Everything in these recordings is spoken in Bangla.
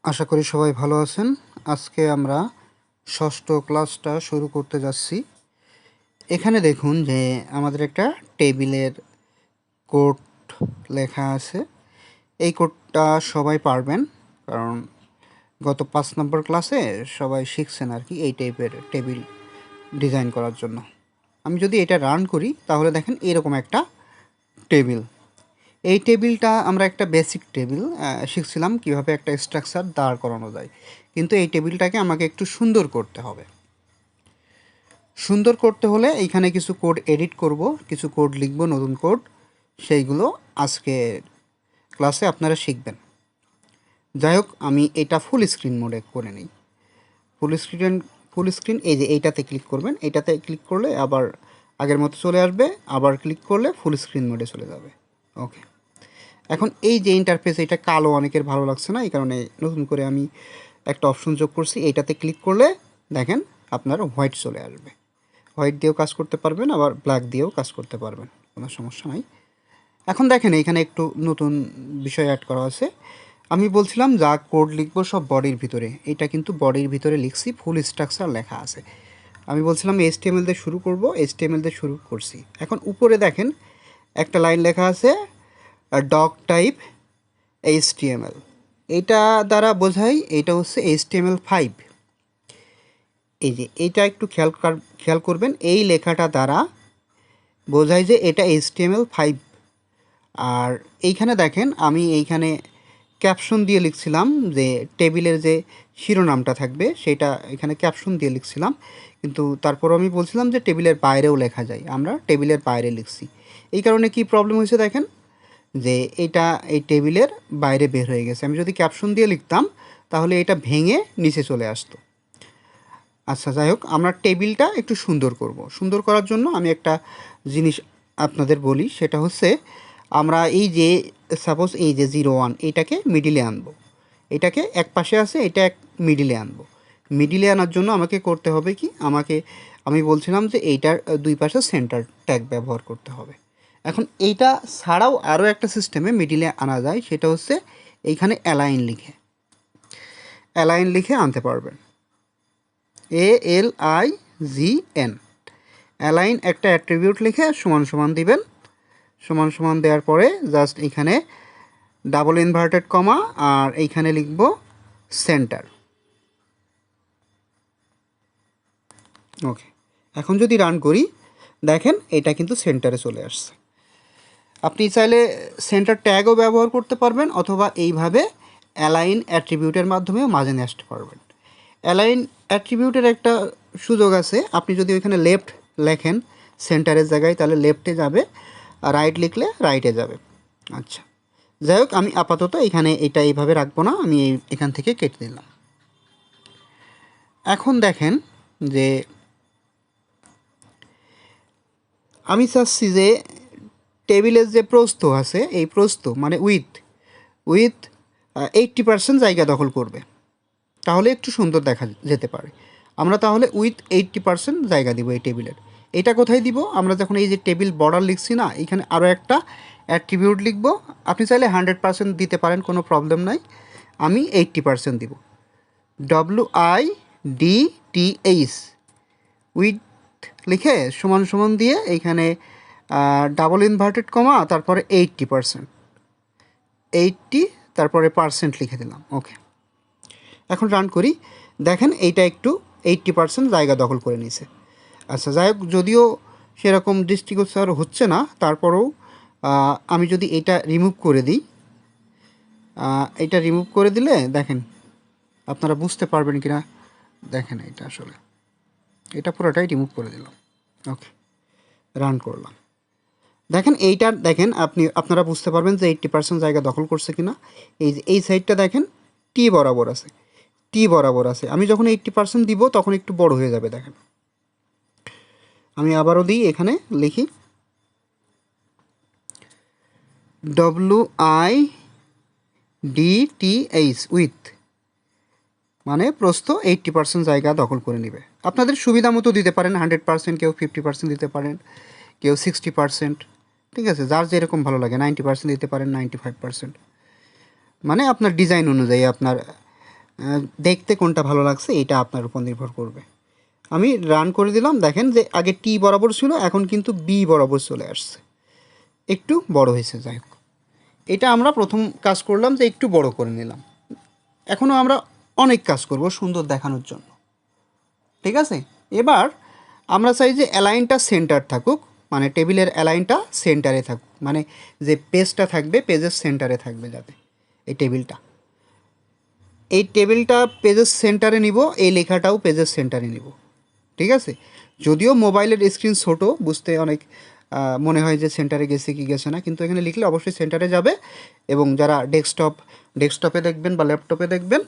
আশা করি সবাই ভালো আছেন। আজকে আমরা ষষ্ঠ ক্লাসটা শুরু করতে যাচ্ছি। এখানে দেখুন যে আমাদের একটা টেবিলের কোড লেখা আছে। এই কোডটা সবাই পারবেন, কারণ গত 5 নম্বর ক্লাসে সবাই শিখছেন আর কি এই টাইপের টেবিল ডিজাইন করার জন্য। আমি যদি এটা রান করি তাহলে দেখেন এরকম একটা টেবিল। এই টেবিলটা আমরা একটা বেসিক টেবিল শিখছিলাম কিভাবে একটা স্ট্রাকচার দাঁড় করানো যায়, কিন্তু এই টেবিলটাকে আমাকে একটু সুন্দর করতে হবে। সুন্দর করতে হলে এইখানে কিছু কোড এডিট করব, কিছু কোড লিখব, নতুন কোড। সেইগুলো আজকে ক্লাসে আপনারা শিখবেন। যাই হোক, আমি এটা ফুল স্ক্রিন মোডে করে নিই। ফুল স্ক্রিন এই যে এইটাতে ক্লিক করবেন। এইটাতে ক্লিক করলে আবার আগের মতো চলে আসবে, আবার ক্লিক করলে ফুল স্ক্রিন মোডে চলে যাবে। ওকে, এখন এই যে ইন্টারফেস, এটা কালো অনেকের ভালো লাগছে না, এই কারণে নতুন করে আমি একটা অপশন যোগ করছি। এইটাতে ক্লিক করলে দেখেন আপনার হোয়াইট চলে আসবে। হোয়াইট দিয়েও কাজ করতে পারবেন, আবার ব্ল্যাক দিয়েও কাজ করতে পারবেন, কোনো সমস্যা নাই। এখন দেখেন এখানে একটু নতুন বিষয় অ্যাড করা আছে। আমি বলছিলাম যা কোড লিখবো সব বডির ভিতরে, এটা কিন্তু বডির ভিতরে লিখছি, ফুল স্ট্রাকচার লেখা আছে। আমি বলছিলাম HTML দিয়ে শুরু করব, HTML দিয়ে শুরু করছি। এখন উপরে দেখেন একটা লাইন লেখা আছে ডক টাইপ HTML। এটা দ্বারা বোঝাই এটা হচ্ছে HTML5। এই যে এইটা একটু খেয়াল করবেন, এই লেখাটা দ্বারা বোঝায় যে এটা HTML5। আর এইখানে দেখেন আমি এইখানে ক্যাপশন দিয়ে লিখছিলাম যে টেবিলের যে শিরোনামটা থাকবে সেটা এখানে ক্যাপশন দিয়ে লিখছিলাম, কিন্তু তারপর আমি বলছিলাম যে টেবিলের বাইরেও লেখা যায়, আমরা টেবিলের বাইরে লিখছি। এই কারণে কি প্রবলেম হয়েছে দেখেন যে এটা এই টেবিলের বাইরে বের হয়ে গেছে। আমি যদি ক্যাপশন দিয়ে লিখতাম তাহলে এটা ভেঙে নিচে চলে আসতো। আচ্ছা, যাই হোক, আমরা টেবিলটা একটু সুন্দর করব। সুন্দর করার জন্য আমি একটা জিনিস আপনাদের বলি, সেটা হচ্ছে আমরা এই যে সাপোজ এই যে 01 এটাকে মিডিলে আনবো, এটাকে এক পাশে আছে, এটা এক মিডিলে আনবো। মিডিলে আনার জন্য আমাকে করতে হবে কি, আমি বলছিলাম যে এইটার দুই পাশে সেন্টার ট্যাগ ব্যবহার করতে হবে। এখন এইটা ছাড়াও আরও একটা সিস্টেমে মিডিলে আনা যায়, সেটা হচ্ছে এইখানে অ্যালাইন লিখে আনতে পারবেন। ALIGN, অ্যালাইন একটা অ্যাট্রিবিউট লিখে সমান সমান দিবেন। সমান সমান দেওয়ার পরে জাস্ট এখানে ডাবল ইনভার্টেড কমা আর এইখানে লিখব সেন্টার। ওকে, এখন যদি রান করি দেখেন এটা কিন্তু সেন্টারে চলে আসছে। আপনি চাইলে সেন্টার ট্যাগও ব্যবহার করতে পারবেন, অথবা এইভাবে অ্যালাইন অ্যাট্রিবিউটের মাধ্যমেও মাঝে নিয়ে আসতে পারবেন। অ্যালাইন অ্যাট্রিবিউটের একটা সুযোগ আছে, আপনি যদি ওইখানে লেফট লেখেন সেন্টারের জায়গায় তাহলে লেফটে যাবে, আর রাইট লিখলে রাইটে যাবে। আচ্ছা, যাই হোক, আমি আপাতত এখানে এটা এইভাবে রাখবো না, আমি এখান থেকে কেটে দিলাম। এখন দেখেন যে আমি চাচ্ছি যে টেবিলের যে প্রস্থ আছে, এই প্রস্থ মানে উইথ 80% জায়গা দখল করবে, তাহলে একটু সুন্দর দেখা যেতে পারে। আমরা তাহলে উইথ 80% জায়গা দিব এই টেবিলের। এটা কোথায় দিব, আমরা যখন এই যে টেবিল বর্ডার লিখছি না, এখানে আরও একটা অ্যাট্রিবিউট লিখব। আপনি চাইলে 100% দিতে পারেন, কোনো প্রবলেম নাই। আমি 80% দিব। WIDTH উইথ লিখে সমান সমান দিয়ে এইখানে ডাবল ইনভার্টেড কমা তারপরে 80%, 80 তারপরে পার্সেন্ট লিখে দিলাম। ওকে, এখন রান করি, দেখেন এইটা একটু 80% জায়গা দখল করে নিয়েছে। আচ্ছা, যাই হোক, যদিও সেরকম দৃষ্টিগোচর হচ্ছে না, তারপরেও আমি যদি এটা রিমুভ করে দিই, এটা রিমুভ করে দিলে দেখেন আপনারা বুঝতে পারবেন কি না। দেখেন এটা আসলে এটা পুরোটাই রিমুভ করে দিলাম। ওকে, রান করলাম। দেখেন এইটা দেখেন আপনারা বুঝতে পারবেন যে 80% জায়গা দখল করছে কিনা। এই সাইডটা দেখেন টি বরাবর আছে। আমি যখন 80% দিব তখন একটু বড় হয়ে যাবে। দেখেন আমি আবারও দিই, এখানে লিখি WIDTH উইথ, মানে প্রস্থ 80% জায়গা দখল করে নেবে। আপনাদের সুবিধা মতো দিতে পারেন 100%, কেউ 50% দিতে পারেন, কেউ 60%, ঠিক আছে, যার যেরকম ভালো লাগে। 90% দিতে পারেন, 95%, মানে আপনার ডিজাইন অনুযায়ী আপনার দেখতে কোনটা ভালো লাগছে এটা আপনার উপর নির্ভর করবে। আমি রান করে দিলাম, দেখেন যে আগে টি বরাবর ছিল, এখন কিন্তু বি বরাবর চলে আসছে, একটু বড় হয়েছে। যাই হোক, এটা আমরা প্রথম কাজ করলাম যে একটু বড় করে নিলাম। এখনও আমরা অনেক কাজ করব সুন্দর দেখানোর জন্য, ঠিক আছে? এবার আমরা চাই যে অ্যালাইনটা সেন্টার থাকুক, মানে টেবিলের অ্যালাইনটা সেন্টারে থাকুক, মানে যে পেজটা থাকবে পেজের সেন্টারে থাকবে যাতে এই টেবিলটা পেজের সেন্টারে নিব, এই লেখাটাও পেজের সেন্টারে নিব, ঠিক আছে? যদিও মোবাইলের স্ক্রিন ছোটো, বুঝতে অনেক মনে হয় যে সেন্টারে গেছে কি গেছে না, কিন্তু এখানে লিখলে অবশ্যই সেন্টারে যাবে। এবং যারা ডেস্কটপে দেখবেন বা ল্যাপটপে দেখবেন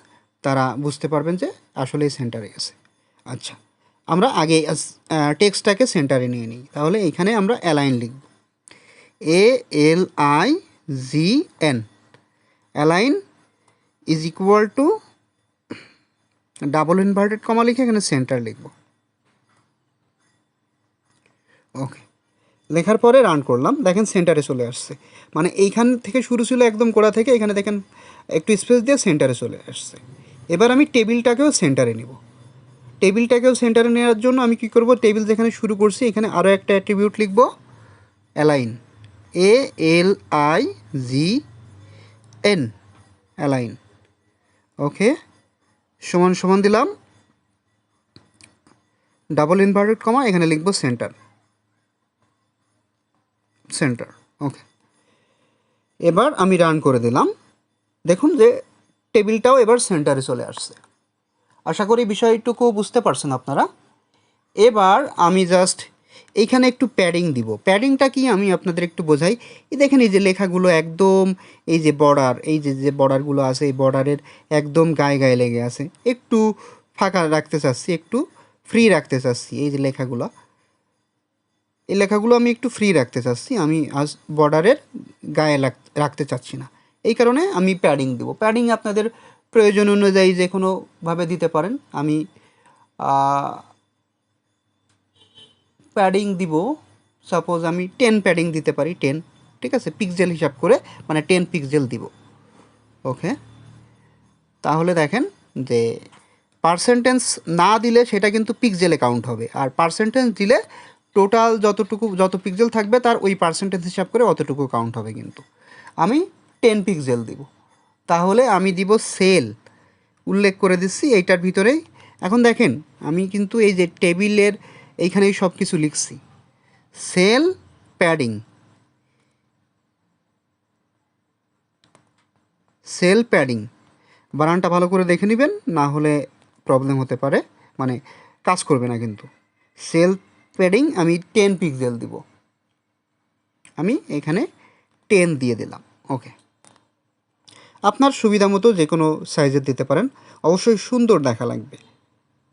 তারা বুঝতে পারবেন যে আসলেই সেন্টারে গেছে। আচ্ছা, আমরা আগে টেক্সটটাকে সেন্টারে নিয়ে নিই। তাহলে এইখানে আমরা অ্যালাইন লিখব, ALIGN, align is equal to double inverted comma লিখে এখানে সেন্টার লিখব। ওকে, লেখার পরে রান করলাম, দেখেন সেন্টারে চলে আসছে। মানে এইখান থেকে শুরু ছিল একদম গোড়া থেকে, এখানে দেখেন একটু স্পেস দিয়ে সেন্টারে চলে আসছে। এবার আমি টেবিলটাকেও সেন্টারে নিব। টেবিলটাকেও সেন্টারে নেওয়ার জন্য আমি কি করব, টেবিল যেখানে শুরু করছি এখানে আরও একটা অ্যাট্রিবিউট লিখব, অ্যালাইন, ALIGN, অ্যালাইন। ওকে, সমান সমান দিলাম, ডাবল ইনভার্টেড কমা, এখানে লিখব সেন্টার। ওকে, এবার আমি রান করে দিলাম, দেখুন যে টেবিলটাও এবার সেন্টারে চলে আসছে। আশা করি বিষয়টুকু বুঝতে পারছেন আপনারা। এবার আমি জাস্ট এইখানে একটু প্যাডিং দিব। প্যাডিংটা কি আমি আপনাদের একটু বোঝাই। এই দেখেন এই যে লেখাগুলো একদম, এই যে বর্ডার, এই যে বর্ডারগুলো আছে, এই বর্ডারের একদম গায়ে গায়ে লেগে আছে। একটু ফাঁকা রাখতে চাচ্ছি, একটু ফ্রি রাখতে চাচ্ছি। এই যে লেখাগুলো, এই লেখাগুলো আমি একটু ফ্রি রাখতে চাচ্ছি, আমি আজ বর্ডারের গায়ে রাখতে চাচ্ছি না। এই কারণে আমি প্যাডিং দেবো। প্যাডিং আপনাদের প্রয়োজন অনুযায়ী যে কোনোভাবে দিতে পারেন। আমি প্যাডিং দিব, সাপোজ আমি 10 প্যাডিং দিতে পারি, 10, ঠিক আছে? পিক্সেল হিসাব করে, মানে 10 পিক্সেল দিব। ওকে, তাহলে দেখেন যে পার্সেন্টেজ না দিলে সেটা কিন্তু পিক্সেলে কাউন্ট হবে, আর পার্সেন্টেজ দিলে টোটাল যত পিক্সেল থাকবে তার ওই পার্সেন্টেজ হিসাব করে অতটুকু কাউন্ট হবে। কিন্তু আমি 10 পিক্সেল দিব। তাহলে আমি দিব সেল, উল্লেখ করে দিচ্ছি এইটার ভিতরেই। এখন দেখেন আমি কিন্তু এই যে টেবিলের এইখানেই সব কিছু লিখছি, সেল প্যাডিং, সেল প্যাডিং। বানানটা ভালো করে দেখে নেবেন, না হলে প্রবলেম হতে পারে, মানে কাজ করবে না কিন্তু। সেল প্যাডিং আমি 10 পিক্সেল দিব, আমি এখানে 10 দিয়ে দিলাম। ওকে, আপনার সুবিধা মতো যে কোনো সাইজের দিতে পারেন, অবশ্যই সুন্দর দেখা লাগবে।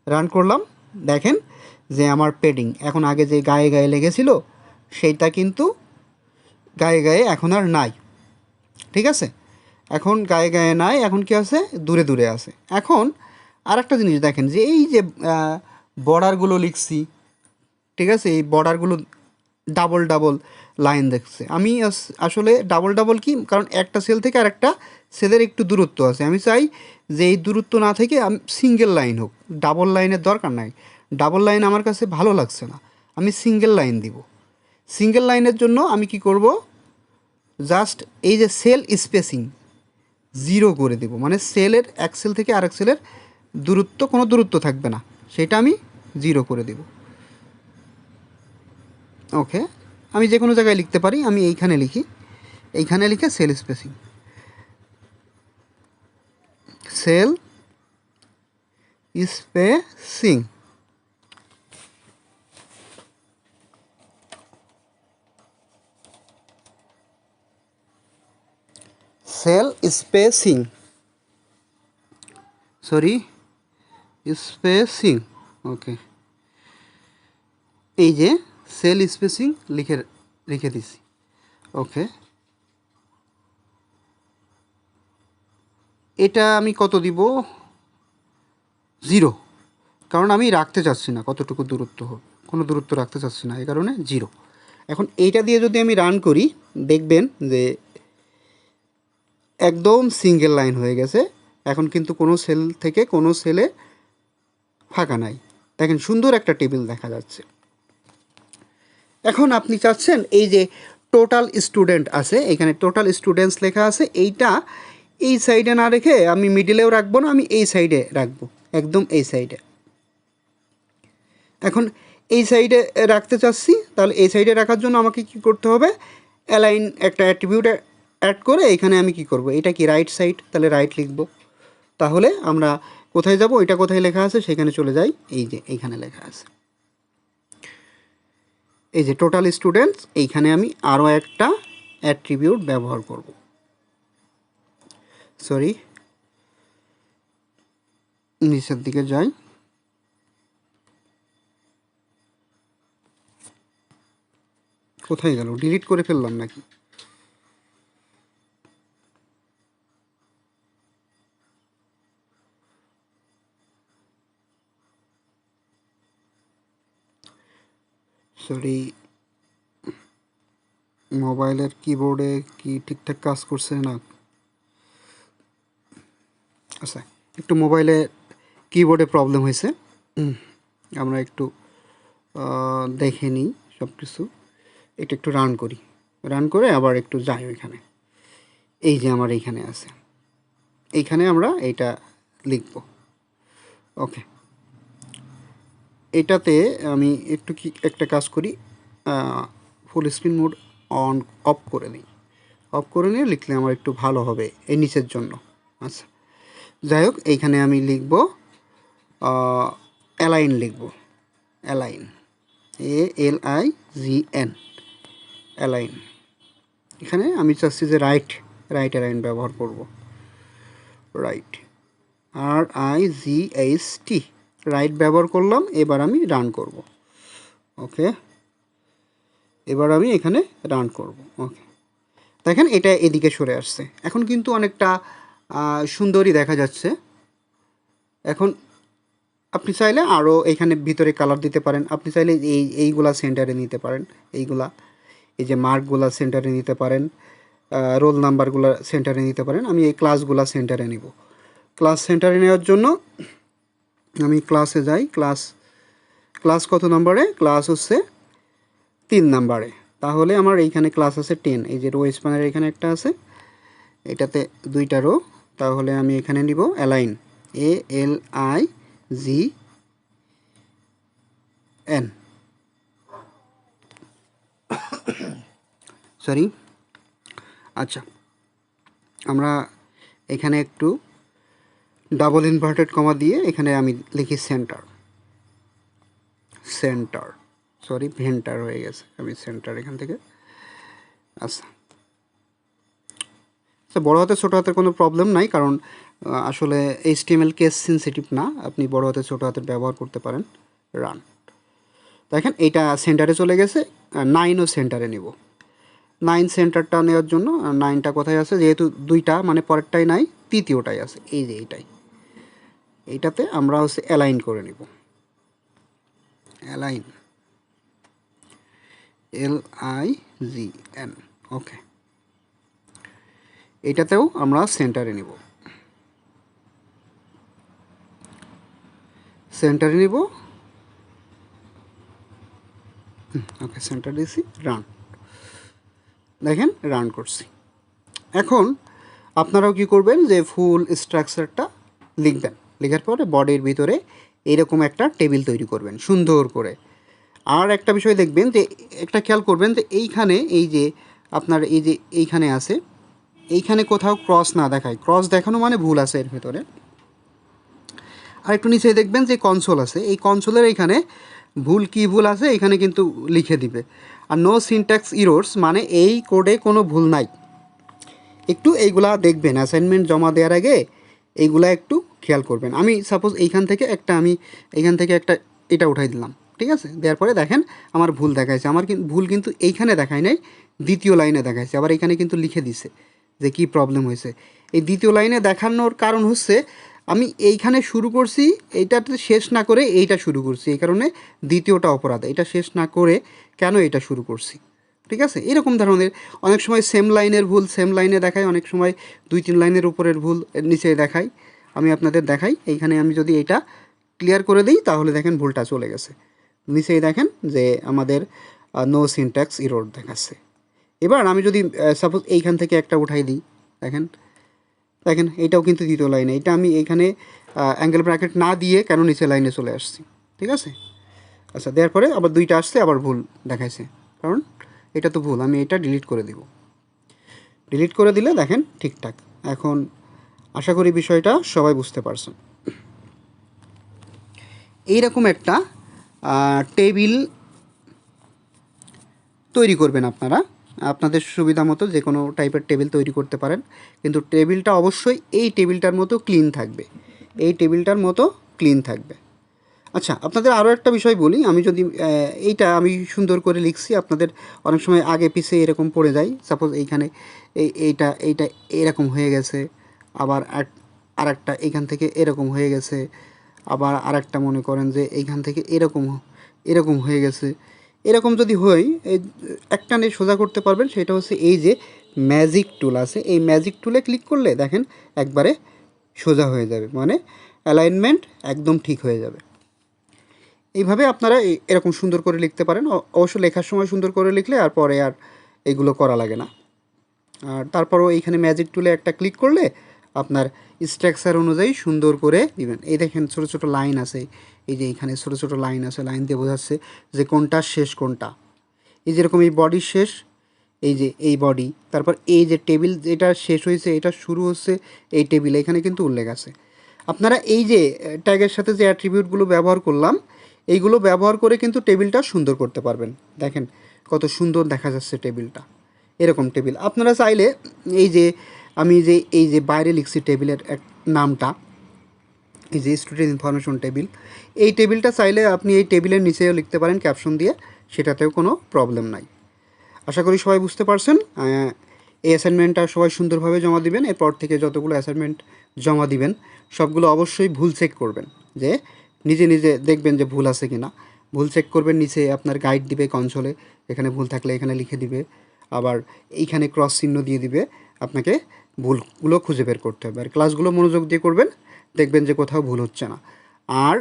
রান করলাম, দেখেন যে আমার প্যাডিং এখন আগে যে গায়ে গায়ে লেগেছিল সেইটা কিন্তু গায়ে গায়ে এখন আর নাই, ঠিক আছে? এখন গায়ে গায়ে নাই, এখন কি আছে, দূরে দূরে আছে। এখন আর একটা জিনিস দেখেন যে এই যে বর্ডারগুলো লিখছি, ঠিক আছে? এই বর্ডারগুলো ডাবল ডাবল লাইন দেখছে। আমি আসলে ডাবল ডাবল কি, কারণ একটা সেল থেকে আর একটা সেলের একটু দূরত্ব আছে, আমি চাই যে এই দূরত্ব না থেকে সিঙ্গেল লাইন হোক, ডাবল লাইনের দরকার নাই। ডাবল লাইন আমার কাছে ভালো লাগছে না, আমি সিঙ্গেল লাইন দিব। সিঙ্গেল লাইনের জন্য আমি কি করব, জাস্ট এই যে সেল স্পেসিং 0 করে দেব, মানে সেলের এক সেল থেকে আরেক সেলের দূরত্ব, কোনো দূরত্ব থাকবে না, সেটা আমি 0 করে দেব। ওকে, আমি যে কোনো জায়গায় লিখতে পারি, আমি এইখানে লিখি, এইখানে লিখে cell spacing, cell spacing, cell spacing, sorry spacing. Okay, এই যে সেল স্পেসিং লিখে দিছি। ওকে, এটা আমি কত দিব, 0, কারণ আমি রাখতে চাচ্ছি না কতটুকু দূরত্ব হোক, কোনো দূরত্ব রাখতে চাচ্ছি না, এই কারণে 0। এখন এইটা দিয়ে যদি আমি রান করি, দেখবেন যে একদম সিঙ্গেল লাইন হয়ে গেছে, এখন কিন্তু কোনো সেল থেকে কোনো সেলে ফাঁকা নাই। দেখেন সুন্দর একটা টেবিল দেখা যাচ্ছে। এখন আপনি চাচ্ছেন এই যে টোটাল স্টুডেন্ট আছে, এখানে টোটাল স্টুডেন্টস লেখা আছে, এইটা এই সাইডে না রেখে আমি মিডিলেও রাখবো না, আমি এই সাইডে রাখবো, একদম এই সাইডে। এখন এই সাইডে রাখতে চাচ্ছি, তাহলে এই সাইডে রাখার জন্য আমাকে কি করতে হবে, অ্যালাইন একটা অ্যাট্রিবিউট অ্যাড করে এখানে আমি কি করব, এটা কি রাইট সাইড, তাহলে রাইট লিখব। তাহলে আমরা কোথায় যাব, এটা কোথায় লেখা আছে সেখানে চলে যাই, এই যে এইখানে লেখা আছে, এই যে টোটাল স্টুডেন্টস, এইখানে আমি আরও একটা অ্যাট্রিবিউট ব্যবহার করব। সরি, নিচের দিকে যাই, কোথায় গেল, ডিলিট করে ফেললাম নাকি? সরি, মোবাইলের কিবোর্ডে কি ঠিকঠাক কাজ করছে না? আচ্ছা, একটু মোবাইলে কিবোর্ডে প্রবলেম হয়েছে, আমরা একটু দেখে নিই সব কিছু। এটা একটু রান করি, রান করে আবার একটু যাই ওইখানে, এই যে আমার এইখানে আছে, এইখানে আমরা এইটা লিখব। ওকে, এটাতে আমি একটু কি একটা কাজ করি, full screen mode on of করে দিই, অফ করে নিয়ে লিখলে আমার একটু ভালো হবে এই নিচের জন্য। আচ্ছা, যাই হোক, এইখানে আমি লিখব অ্যালাইন, লিখব অ্যালাইন, ALIGN, অ্যালাইন। এখানে আমি চাচ্ছি যে রাইট অ্যালাইন ব্যবহার করব, রাইট, RIGHT, রাইট ব্যবহার করলাম। এবার আমি রান করব। ওকে, এবার আমি এখানে রান করব। ওকে, দেখেন এটা এদিকে সরে আসছে, এখন কিন্তু অনেকটা সুন্দরই দেখা যাচ্ছে। এখন আপনি চাইলে আরও এখানে ভিতরে কালার দিতে পারেন, আপনি চাইলে এইগুলা সেন্টারে নিতে পারেন, এইগুলা, এই যে মার্কগুলা সেন্টারে নিতে পারেন, রোল নাম্বারগুলো সেন্টারে নিতে পারেন। আমি এই ক্লাসগুলা সেন্টারে নিব। ক্লাস সেন্টারে নেওয়ার জন্য আমি ক্লাসে যাই, ক্লাস কত নম্বরে, ক্লাস হচ্ছে 3 নম্বরে। তাহলে আমার এইখানে ক্লাস আছে 10, এই যে রো স্প্যানের এখানে একটা আছে, এটাতে 2টা রো, তাহলে আমি এখানে নিব অ্যালাইন, ALIGN, সরি। আচ্ছা, আমরা এখানে একটু ডাবল ইনভার্টেড কমা দিয়ে এখানে আমি লিখি সেন্টার, সরি ভেন্টার হয়ে গেছে, আমি সেন্টার এখান থেকে। আচ্ছা, বড় হাতে ছোটো হাতের কোনো প্রবলেম নাই, কারণ আসলে HTML কেস সেন্সিটিভ না, আপনি বড় হাতে ছোটো হাতের ব্যবহার করতে পারেন। রান, দেখেন এইটা সেন্টারে চলে গেছে, 9ও সেন্টারে নিব। 9 সেন্টারটা নেওয়ার জন্য, 9টা কোথায় আছে, যেহেতু 2টা মানে পরেরটাই নাই, তৃতীয়টাই আছে, এই যে এইটাতে আমরা হচ্ছে অ্যালাইন করে নিব, অ্যালাইন, LIGN। ওকে, এটাতেও আমরা সেন্টারে নিব, ওকে, সেন্টার দিয়েছি, রান, দেখেন রান করছি। এখন আপনারাও কি করবেন, যে ফুল স্ট্রাকচারটা লিখবেন, লেখার পরে বডির ভিতরে এরকম একটা টেবিল তৈরি করবেন সুন্দর করে। আর একটা বিষয় দেখবেন, যে একটা খেয়াল করবেন, যে এইখানে এই যে আপনার এই যে এইখানে আছে, এইখানে কোথাও ক্রস না দেখায়, ক্রস দেখানো মানে ভুল আছে এর ভেতরে। আর একটু নিচে দেখবেন যে কনসোল আছে, এই কনসোলের এইখানে ভুল আছে এখানে কিন্তু লিখে দিবে। আর নো সিনট্যাক্স ইরোর্স মানে এই কোডে কোনো ভুল নাই। একটু এইগুলা দেখবেন অ্যাসাইনমেন্ট জমা দেওয়ার আগে, এইগুলা একটু খেয়াল করবেন। আমি সাপোজ এইখান থেকে একটা এটা উঠাই দিলাম, ঠিক আছে, দেওয়ার পরে দেখেন আমার ভুল দেখাইছে, আমার কিন্তু ভুল কিন্তু এইখানে দেখায় নাই, দ্বিতীয় লাইনে দেখাইছে, আবার এখানে কিন্তু লিখে দিছে যে কি প্রবলেম হয়েছে। এই দ্বিতীয় লাইনে দেখানোর কারণ হচ্ছে আমি এইখানে শুরু করছি, এইটাতে শেষ না করে এইটা শুরু করছি, এই কারণে দ্বিতীয়টা অপরাধ, এটা শেষ না করে কেন এটা শুরু করছি, ঠিক আছে। এরকম ধরনের অনেক সময় সেম লাইনের ভুল সেম লাইনে দেখায়, অনেক সময় 2-3 লাইনের উপরের ভুল নিচে দেখায়। আমি আপনাদের দেখাই। এইখানে আমি যদি এটা ক্লিয়ার করে দিই তাহলে দেখেন ভুলটা চলে গেছে। নিচেই দেখেন যে আমাদের নো সিনট্যাক্স এরর দেখাচ্ছে। এবার আমি যদি সাপোজ এইখান থেকে একটা উঠাই দিই, দেখেন দেখেন এইটাও কিন্তু দ্বিতীয় লাইনে। এটা আমি এইখানে অ্যাঙ্গেল ব্র্যাকেট না দিয়ে কেন নিচে লাইনে চলে আসছি, ঠিক আছে? আচ্ছা, দেওয়ার পরে আবার দুইটা আসছে, আবার ভুল দেখাইছে, কারণ এটা তো ভুল। আমি এটা ডিলিট করে দিব। ডিলিট করে দিলে দেখেন ঠিকঠাক। এখন আশা করি বিষয়টা সবাই বুঝতে পারছেন। এইরকম একটা টেবিল তৈরি করবেন আপনারা। আপনাদের সুবিধা মতো যে কোনো টাইপের টেবিল তৈরি করতে পারেন, কিন্তু টেবিলটা অবশ্যই এই টেবিলটার মতো ক্লিন থাকবে। এই টেবিলটার মতো ক্লিন থাকবে। আচ্ছা, আপনাদের আরও একটা বিষয় বলি। আমি যদি এইটা আমি সুন্দর করে লিখছি, আপনাদের অনেক সময় আগে পিছে এরকম পড়ে যায়। সাপোজ এইখানে এইটা এরকম হয়ে গেছে, আবার আরেকটা এইখান থেকে এরকম হয়ে গেছে, আবার আরেকটা মনে করেন যে এইখান থেকে এরকম এরকম হয়ে গেছে। এরকম যদি হয়, এই একটা নিয়ে সোজা করতে পারবেন। সেটা হচ্ছে এই যে ম্যাজিক টুল আছে, এই ম্যাজিক টুলে ক্লিক করলে দেখেন একবারে সোজা হয়ে যাবে, মানে অ্যালাইনমেন্ট একদম ঠিক হয়ে যাবে। এইভাবে আপনারা এরকম সুন্দর করে লিখতে পারেন। অবশ্য লেখার সময় সুন্দর করে লিখলে আর পরে আর এগুলো করা লাগে না। আর তারপরও এইখানে ম্যাজিক টুলে একটা ক্লিক করলে আপনার স্ট্রাকচার অনুযায়ী সুন্দর করে দিবেন। এই দেখেন ছোটো ছোটো লাইন আছে, এই যে এইখানে ছোটো ছোটো লাইন আছে, লাইন দিয়ে বোঝাচ্ছে যে কোনটা শেষ কোনটা। এই যেরকম এই বডির শেষ, এই যে এই বডি, তারপর এই যে টেবিল যেটা শেষ হয়েছে এটা শুরু হচ্ছে এই টেবিল, এখানে কিন্তু উল্লেখ আছে। আপনারা এই যে ট্যাগের সাথে যে অ্যাট্রিবিউটগুলো ব্যবহার করলাম, এইগুলো ব্যবহার করে কিন্তু টেবিলটা সুন্দর করতে পারবেন। দেখেন কত সুন্দর দেখা যাচ্ছে টেবিলটা। এরকম টেবিল আপনারা চাইলে এই যে আমি যে এই যে বাইরে লিখছি টেবিলের এক নামটা, এই যে স্টুডেন্ট ইনফরমেশন টেবিল, এই টেবিলটা চাইলে আপনি এই টেবিলের নিচেও লিখতে পারেন ক্যাপশন দিয়ে, সেটাতেও কোনো প্রবলেম নাই। আশা করি সবাই বুঝতে পারছেন। এই অ্যাসাইনমেন্টটা সবাই সুন্দরভাবে জমা দিবেন। এরপর থেকে যতগুলো অ্যাসাইনমেন্ট জমা দিবেন সবগুলো অবশ্যই ভুল চেক করবেন, যে নিজে নিজে দেখবেন যে ভুল আছে কি না। ভুল চেক করবেন, নিচে আপনার গাইড দিবে কনসোলে, এখানে ভুল থাকলে এখানে লিখে দিবে, আবার এইখানে ক্রস চিহ্ন দিয়ে দিবে। আপনাকে ভুলগুলো খুঁজে বের করতে হবে। আর ক্লাসগুলো মনোযোগ দিয়ে করবেন, দেখবেন যে কোথাও ভুল হচ্ছে না। আর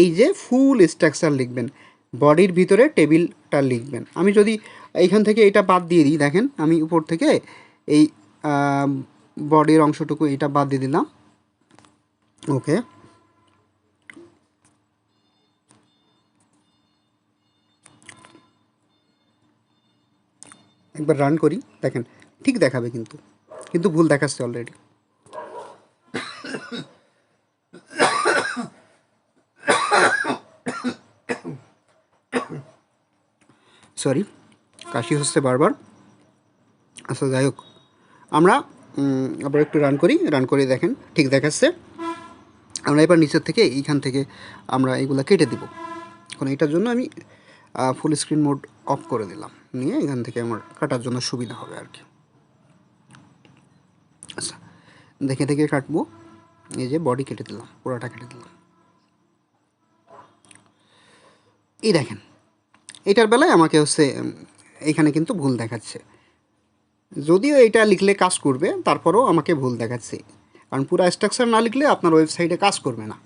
এই যে ফুল স্ট্রাকচার লিখবেন, বডির ভিতরে টেবিলটা লিখবেন। আমি যদি এইখান থেকে এটা বাদ দিয়ে দিই, দেখেন আমি উপর থেকে এই বডির অংশটুকু এটা বাদ দিয়ে দিলাম। ওকে, একবার রান করি, দেখেন ঠিক দেখাবে, কিন্তু কিন্তু ভুল দেখাচ্ছে অলরেডি। সরি, কাশি হচ্ছে বারবার। আচ্ছা, যাই হোক, আমরা আবার একটু রান করি, রান করে দেখেন ঠিক দেখাচ্ছে। আমরা এবার নিচের থেকে এইখান থেকে আমরা এগুলো কেটে দিব। এখন এটার জন্য আমি ফুল স্ক্রিন মোড অফ করে দিলাম, নিয়ে এখান থেকে আমার কাটার জন্য সুবিধা হবে আর কি। আচ্ছা, দেখে দেখে কাটবো। এই যে বডি কেটে দিলাম, পুরোটা কেটে দিলাম। এই দেখেন এটার বেলায় আমাকে হচ্ছে এইখানে কিন্তু ভুল দেখাচ্ছে। যদিও এটা লিখলে কাজ করবে, তারপরেও আমাকে ভুল দেখাচ্ছে, কারণ পুরো স্ট্রাকচার না লিখলে আপনার ওয়েবসাইটে কাজ করবে না,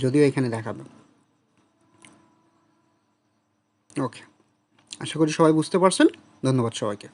যদিও এখানে দেখাবে। ওকে, আশা করি সবাই বুঝতে পারছেন। ধন্যবাদ সবাইকে।